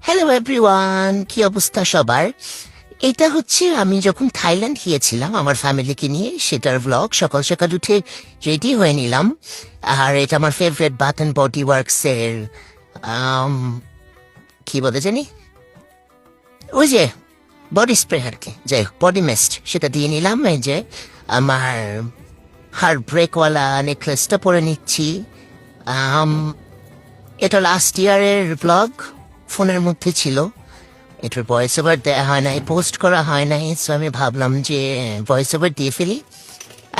Hello everyone, কি অবস্থা সবার? এটা হচ্ছে আমি যখন থাইল্যান্ড গিয়েছিলাম আমার ফ্যামিলিকে নিয়ে, সেটার ব্লগ। সকাল সকাল উঠে রেডি হয়ে নিলাম। আর এটা আমার ফেভারিট বাথ অ্যান্ড বডি ওয়ার্কসের কি বলে জানি, ওই যে বডি স্প্রে আর কি, যাই হোক বডি মিস্ট, সেটা দিয়ে নিলাম। এই যে আমার হার্ট ব্রেকওয়ালা নেকলেসটা পরে নিচ্ছি। এটা লাস্ট ইয়ারের ব্লগ, ফোনের মধ্যে ছিল। এটার ভয়েস ওভার দেওয়া হয় নাই, পোস্ট করা হয় নাই, সো আমি ভাবলাম যে ভয়েস ওভার দিয়ে ফেলি।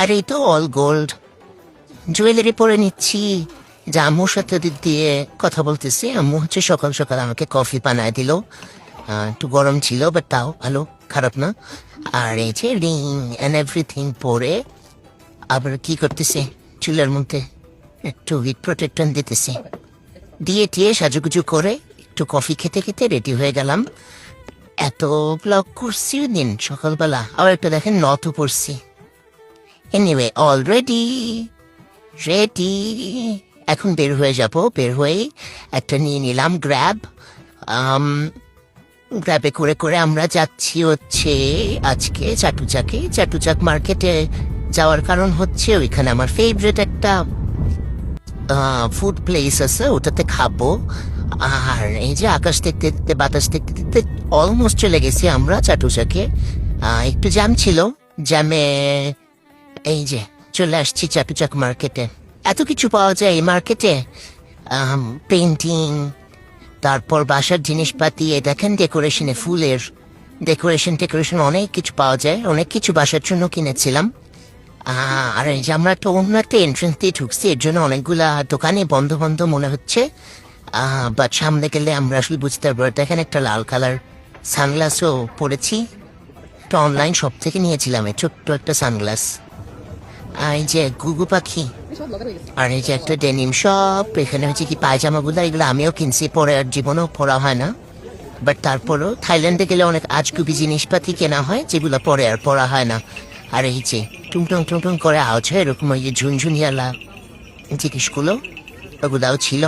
আর এই তো অল গোল্ড জুয়েলারি পরে নিচ্ছি। যে আম্মুর সাথে দিয়ে কথা বলতেছি, আম্মু হচ্ছে সকাল সকাল আমাকে কফি বানায় দিল। একটু গরম ছিল, বাট তাও ভালো, খারাপ না। আর এই যে রিং অ্যান্ড এভরিথিং পরে আবার কি করতেছে, চুলের মধ্যে একটু হিট প্রোটেক্টর দিতেছে, দিয়ে টিয়ে সাজুগুজু করে একটু কফি খেতে খেতে রেডি হয়ে গেলাম। এত ব্লগ করছি দিন সকালবেলা, আবার একটা দেখেন নথও পড়ছি। এনিওয়ে অলরেডি রেডি, এখন বের হয়ে যাব। বের হয়ে একটা নিয়ে নিলাম গ্র্যাব। গ্র্যাবে করে করে আমরা যাচ্ছি হচ্ছে আজকে চাটুচাক মার্কেটে। যাওয়ার কারণ হচ্ছে ওইখানে আমার ফেভারিট একটা ফুড প্লেস আছে, ওটাতে খাবো। আর এই যে আকাশ দেখতে দেখতে বাতাস দেখতে দেখতে অলমোস্ট চলে গেছি আমরা চাটুচাকে। একটু জ্যাম ছিল, জ্যামে এই যে চলে আসছি চাটুচাক মার্কেটে। এত কিছু পাওয়া যায় এই মার্কেটে, পেন্টিং, তারপর বাসার জিনিসপাতি, দেখেন ডেকোরেশনে ফুলের ডেকোরেশন অনেক কিছু পাওয়া যায়। অনেক কিছু বাসার জন্য কিনেছিলাম। আর এই যে আমরা তো অন্য একটা এন্ট্রেন্স দিয়ে ঢুকছি, এর জন্য অনেকগুলা দোকানে বন্ধ বন্ধ মনে হচ্ছে। বাট সামনে গেলে আমরা আসলে বুঝতে পারবো। দেখেন একটা লাল কালার সানগ্লাসও পরেছি, একটা অনলাইন শপ থেকে নিয়েছিলাম এই ছোট্ট একটা সানগ্লাস। এই যে গুগু পাখি, আর এই যে একটা ডেনিম শপ। এখানে হচ্ছে কি পায়জামাগুলো, এগুলো আমিও কিনছি, পরে আর জীবনেও পরা হয় না। বাট তারপরেও থাইল্যান্ডে গেলে অনেক আজগুবি জিনিসপাতি কেনা হয় যেগুলো পরে আর পরা হয় না। আর এই যে টুংটুং টুংটুং করে আওয়াজ হয় এরকম, ওই যে ঝুনঝুনিয়ালা জিনিসগুলো, ওগুলাও ছিল।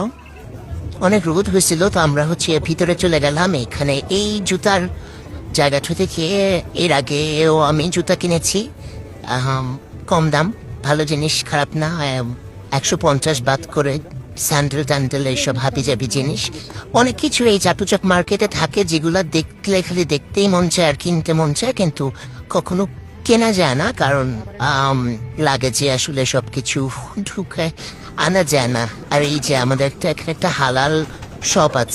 অনেক রোদ হয়েছিল, তো আমরা হচ্ছে ভিতরে চলে গেলাম। এখানে এই জুতার জায়গাটা থেকে এর আগেও আমি জুতা কিনেছি, কম দাম, ভালো জিনিস, খারাপ না। 150 বাদ করে স্যান্ডেল ট্যান্ডেল, এইসব হাবি জাবি জিনিস অনেক কিছু এই চাটুচাক মার্কেটে থাকে, যেগুলো দেখলে খালি দেখতেই মন চায় আর কিনতে মন চায়, কিন্তু কখনো কেনা যায় না, কারণ লাগে যে আসলে সবকিছু ঢুকে আনা যায় না। আর এই যে আমাদের এখানে একটা হালাল শপ আছে।